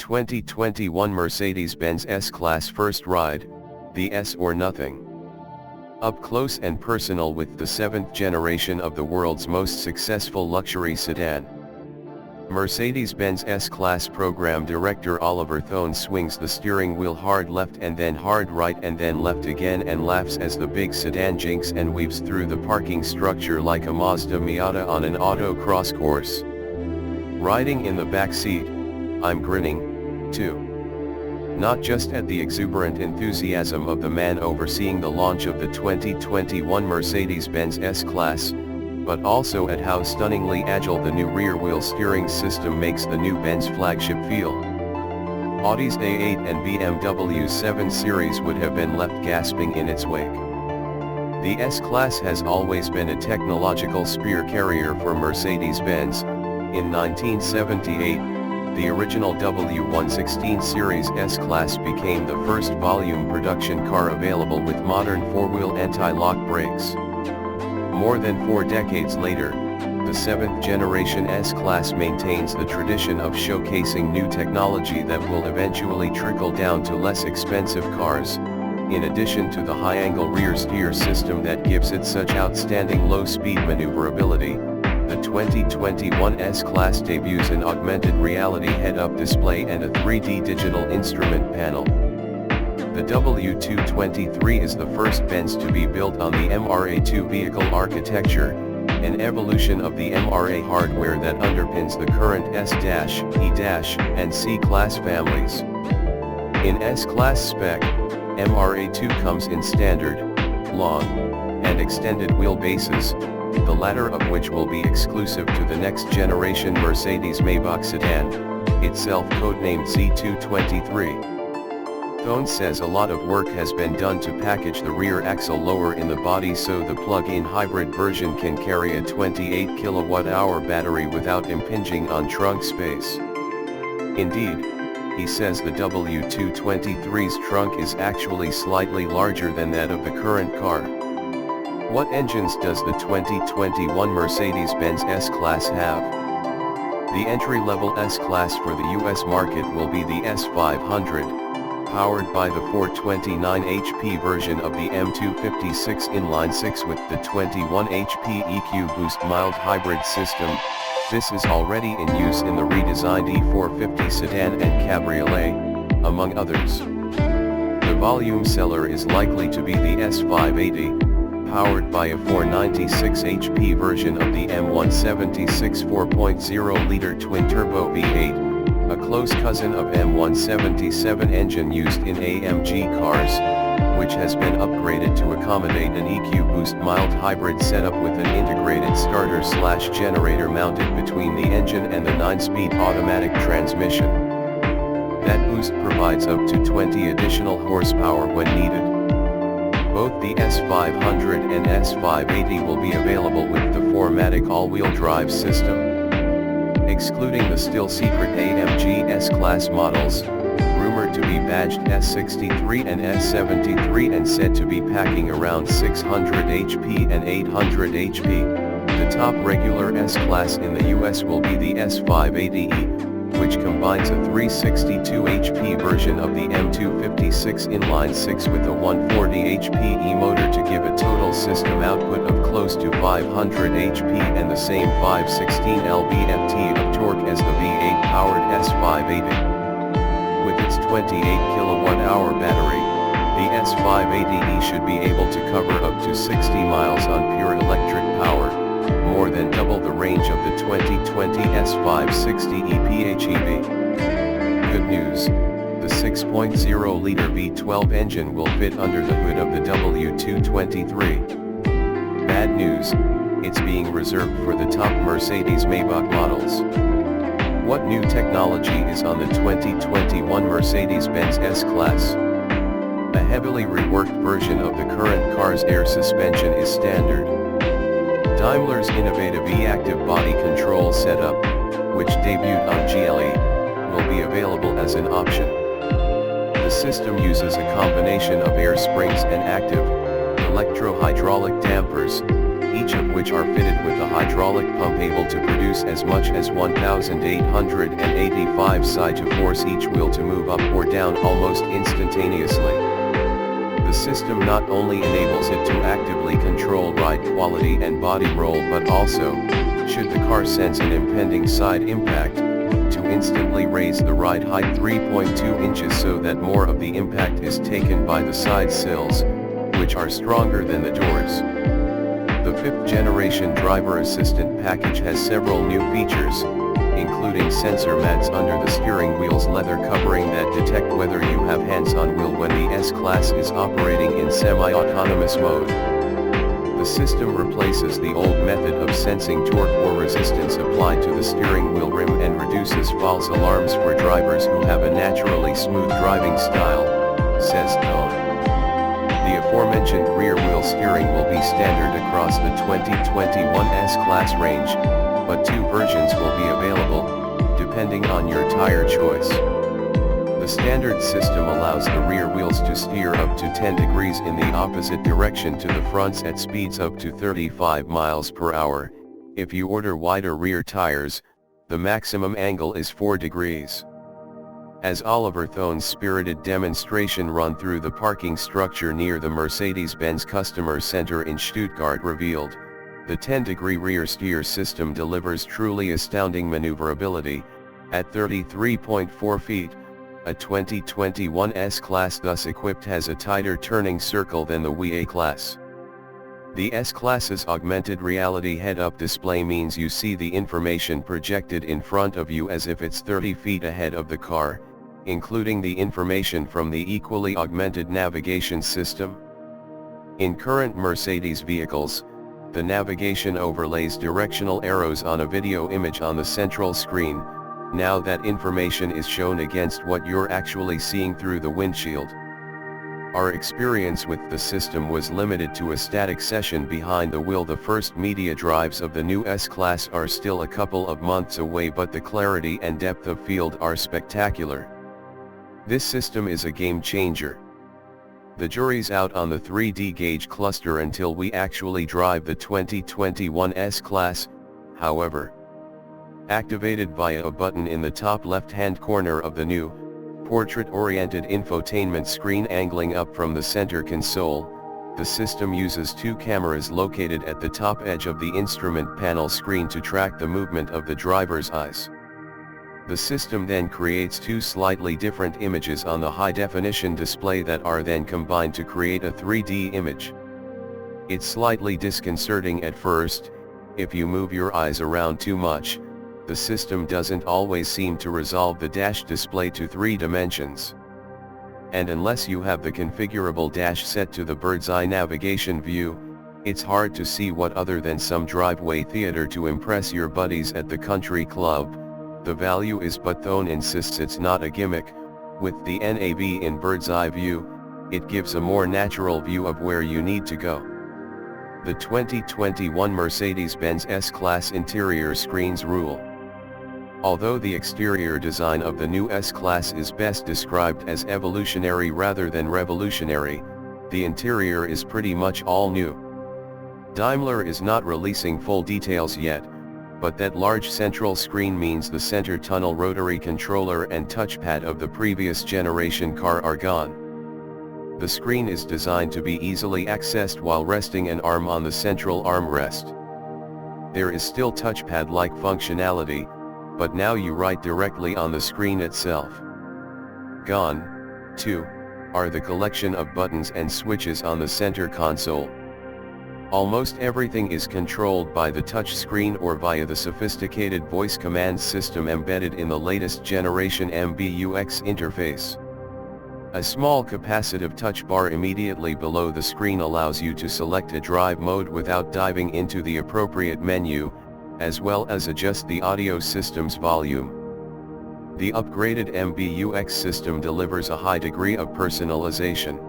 2021 Mercedes-Benz S-Class First Ride, the S or Nothing. Up close and personal with the 7th generation of the world's most successful luxury sedan. Mercedes-Benz S-Class Program Director Oliver Thone swings the steering wheel hard left and then hard right and then left again and laughs as the big sedan jinks and weaves through the parking structure like a Mazda Miata on an autocross course. Riding in the back seat, I'm grinning, too. Not just at the exuberant enthusiasm of the man overseeing the launch of the 2021 Mercedes-Benz S-Class, but also at how stunningly agile the new rear-wheel steering system makes the new Benz flagship feel. Audi's A8 and BMW's 7 Series would have been left gasping in its wake. The S-Class has always been a technological spear carrier for Mercedes-Benz. In 1978, the original W116 Series S-Class became the first volume production car available with modern 4-wheel anti-lock brakes. More than 4 decades later, the 7th generation S-Class maintains the tradition of showcasing new technology that will eventually trickle down to less expensive cars, in addition to the high-angle rear steer system that gives it such outstanding low-speed maneuverability. The 2021 S-Class debuts an augmented reality head-up display and a 3D digital instrument panel. The W223 is the first Benz to be built on the MRA2 vehicle architecture, an evolution of the MRA hardware that underpins the current S-, E- and C-Class families. In S-Class spec, MRA2 comes in standard, long, and extended wheelbases, the latter of which will be exclusive to the next generation Mercedes-Maybach sedan, itself codenamed Z223. Thone says a lot of work has been done to package the rear axle lower in the body so the plug-in hybrid version can carry a 28 kWh battery without impinging on trunk space. Indeed, he says the W223's trunk is actually slightly larger than that of the current car. What engines does the 2021 Mercedes-Benz S-Class have? The entry-level S-Class for the US market will be the S500. Powered by the 429 HP version of the M256 inline-6 with the 21 HP EQ Boost mild hybrid system. This is already in use in the redesigned E450 sedan and cabriolet, among others. The volume seller is likely to be the S580, powered by a 496 HP version of the M176 4.0-liter twin-turbo V8. A close cousin of M177 engine used in AMG cars, which has been upgraded to accommodate an EQ Boost mild hybrid setup with an integrated starter/generator mounted between the engine and the 9-speed automatic transmission. That boost provides up to 20 additional horsepower when needed. Both the S500 and S580 will be available with the 4MATIC all-wheel drive system. Excluding the still-secret AMG S-Class models, rumored to be badged S63 and S73 and said to be packing around 600 HP and 800 HP, the top regular S-Class in the US will be the S580e, which combines a 362 HP version of the M256 inline-6 with a 140 HP e-motor to give a total system output of close to 500 HP and the same 516 lb-ft of torque as the V8-powered S580. With its 28 kWh battery, the S580e should be able to cover up to 60 miles on pure electric power, more than double the range of the 2020 S560e PHEV. Good news, the 6.0-liter V12 engine will fit under the hood of the W223. Bad news, it's being reserved for the top Mercedes-Maybach models. What new technology is on the 2021 Mercedes-Benz S-Class? A heavily reworked version of the current car's air suspension is standard. Daimler's innovative e-active body control setup, which debuted on GLE, will be available as an option. The system uses a combination of air springs and active, electro-hydraulic dampers, each of which are fitted with a hydraulic pump able to produce as much as 1,885 psi to force each wheel to move up or down almost instantaneously. The system not only enables it to actively control ride quality and body roll, but also, should the car sense an impending side impact, to instantly raise the ride height 3.2 inches so that more of the impact is taken by the side sills, which are stronger than the doors. The 5th generation driver assistant package has several new features, including sensor mats under the steering wheel's leather covering that detect whether you have hands on wheel when the S-Class is operating in semi-autonomous mode. The system replaces the old method of sensing torque or resistance applied to the steering wheel rim and reduces false alarms for drivers who have a naturally smooth driving style, says Sedan. The aforementioned rear wheel steering will be standard across the 2021 S-Class range, but 2 versions will be available, depending on your tire choice. The standard system allows the rear wheels to steer up to 10 degrees in the opposite direction to the fronts at speeds up to 35 miles per hour. If you order wider rear tires, the maximum angle is 4 degrees. As Oliver Thone's spirited demonstration run through the parking structure near the Mercedes-Benz Customer Center in Stuttgart revealed, the 10-degree rear steer system delivers truly astounding maneuverability. At 33.4 feet, a 2021 S-Class thus equipped has a tighter turning circle than the A-Class. The S-Class's augmented reality head-up display means you see the information projected in front of you as if it's 30 feet ahead of the car, including the information from the equally augmented navigation system. In current Mercedes vehicles, the navigation overlays directional arrows on a video image on the central screen. Now that information is shown against what you're actually seeing through the windshield. Our experience with the system was limited to a static session behind the wheel. The first media drives of the new S-Class are still a couple of months away, but the clarity and depth of field are spectacular. This system is a game changer. The jury's out on the 3D gauge cluster until we actually drive the 2021 S-Class, however. Activated via a button in the top left-hand corner of the new, portrait-oriented infotainment screen angling up from the center console, the system uses 2 cameras located at the top edge of the instrument panel screen to track the movement of the driver's eyes. The system then creates 2 slightly different images on the high-definition display that are then combined to create a 3D image. It's slightly disconcerting at first. If you move your eyes around too much, the system doesn't always seem to resolve the dash display to 3 dimensions. And unless you have the configurable dash set to the bird's eye navigation view, it's hard to see what other than some driveway theater to impress your buddies at the country club. The value is, but Thone insists it's not a gimmick. With the NAV in bird's eye view, it gives a more natural view of where you need to go. The 2021 Mercedes-Benz S-Class interior screens rule. Although the exterior design of the new S-Class is best described as evolutionary rather than revolutionary, the interior is pretty much all new. Daimler is not releasing full details yet, but that large central screen means the center tunnel rotary controller and touchpad of the previous generation car are gone. The screen is designed to be easily accessed while resting an arm on the central armrest. There is still touchpad-like functionality, but now you write directly on the screen itself. Gone, too, are the collection of buttons and switches on the center console. Almost everything is controlled by the touch screen or via the sophisticated voice command system embedded in the latest generation MBUX interface. A small capacitive touch bar immediately below the screen allows you to select a drive mode without diving into the appropriate menu, as well as adjust the audio system's volume. The upgraded MBUX system delivers a high degree of personalization.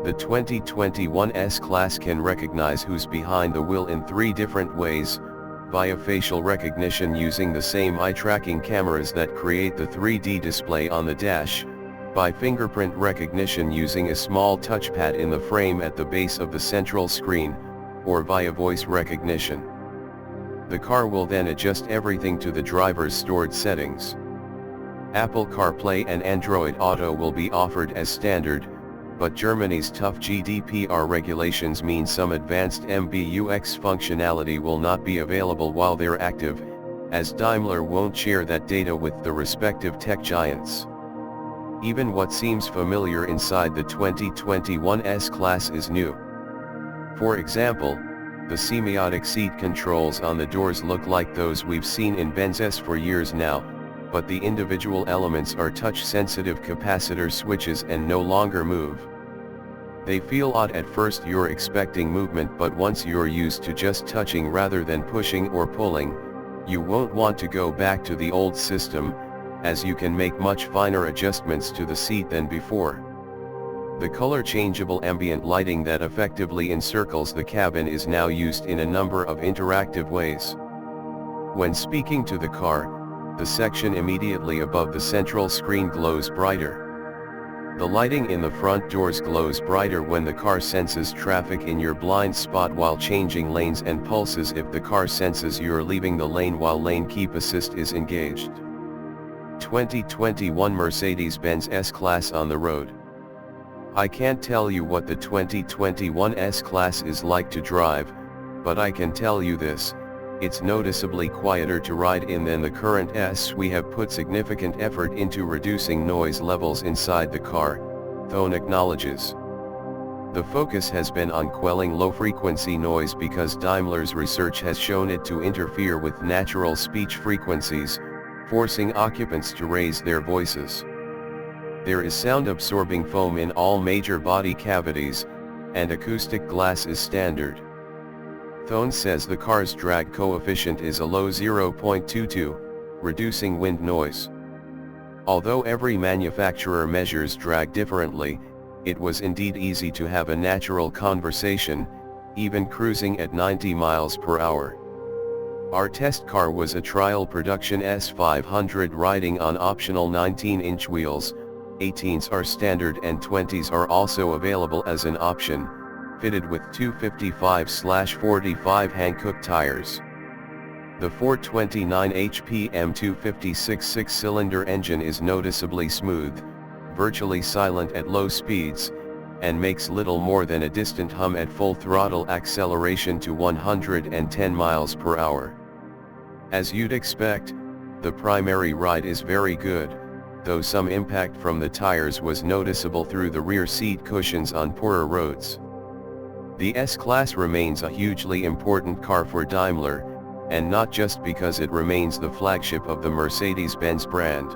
The 2021 S-Class can recognize who's behind the wheel in 3 different ways, via facial recognition using the same eye-tracking cameras that create the 3D display on the dash, by fingerprint recognition using a small touchpad in the frame at the base of the central screen, or via voice recognition. The car will then adjust everything to the driver's stored settings. Apple CarPlay and Android Auto will be offered as standard, but Germany's tough GDPR regulations mean some advanced MBUX functionality will not be available while they're active, as Daimler won't share that data with the respective tech giants. Even what seems familiar inside the 2021 S-Class is new. For example, the semiotic seat controls on the doors look like those we've seen in Benz S for years now, but the individual elements are touch-sensitive capacitor switches and no longer move. They feel odd at first, you're expecting movement, but once you're used to just touching rather than pushing or pulling, you won't want to go back to the old system, as you can make much finer adjustments to the seat than before. The color-changeable ambient lighting that effectively encircles the cabin is now used in a number of interactive ways. When speaking to the car, the section immediately above the central screen glows brighter. The lighting in the front doors glows brighter when the car senses traffic in your blind spot while changing lanes, and pulses if the car senses you're leaving the lane while lane keep assist is engaged. 2021 Mercedes-Benz S-Class on the road. I can't tell you what the 2021 S-Class is like to drive, but I can tell you this: it's noticeably quieter to ride in than the current S. We have put significant effort into reducing noise levels inside the car, Thone acknowledges. The focus has been on quelling low-frequency noise because Daimler's research has shown it to interfere with natural speech frequencies, forcing occupants to raise their voices. There is sound-absorbing foam in all major body cavities, and acoustic glass is standard. Thone says the car's drag coefficient is a low 0.22, reducing wind noise. Although every manufacturer measures drag differently, it was indeed easy to have a natural conversation, even cruising at 90 miles per hour. Our test car was a trial production S500 riding on optional 19-inch wheels. 18s are standard and 20s are also available as an option, fitted with 255/45 Hankook tires. The 429 HP M256 six-cylinder engine is noticeably smooth, virtually silent at low speeds, and makes little more than a distant hum at full throttle acceleration to 110 miles per hour. As you'd expect, the primary ride is very good, though some impact from the tires was noticeable through the rear seat cushions on poorer roads. The S-Class remains a hugely important car for Daimler, and not just because it remains the flagship of the Mercedes-Benz brand.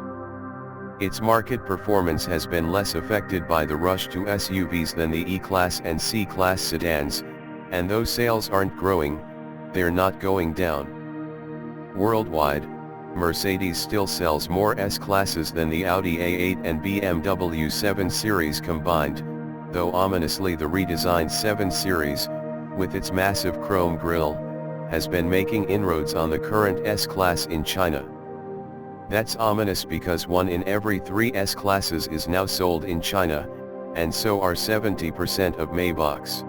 Its market performance has been less affected by the rush to SUVs than the E-Class and C-Class sedans, and though sales aren't growing, they're not going down. Worldwide, Mercedes still sells more S-Classes than the Audi A8 and BMW 7 Series combined, though ominously the redesigned 7 Series, with its massive chrome grille, has been making inroads on the current S-Class in China. That's ominous because 1 in every 3 S-Classes is now sold in China, and so are 70% of Maybachs.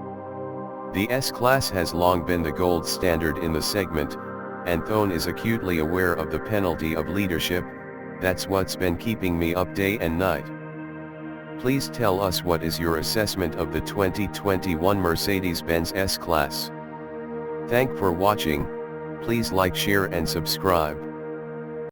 The S-Class has long been the gold standard in the segment, and Thone is acutely aware of the penalty of leadership. That's what's been keeping me up day and night. Please tell us, what is your assessment of the 2021 Mercedes-Benz S-Class? Thank for watching. Please like, share and subscribe.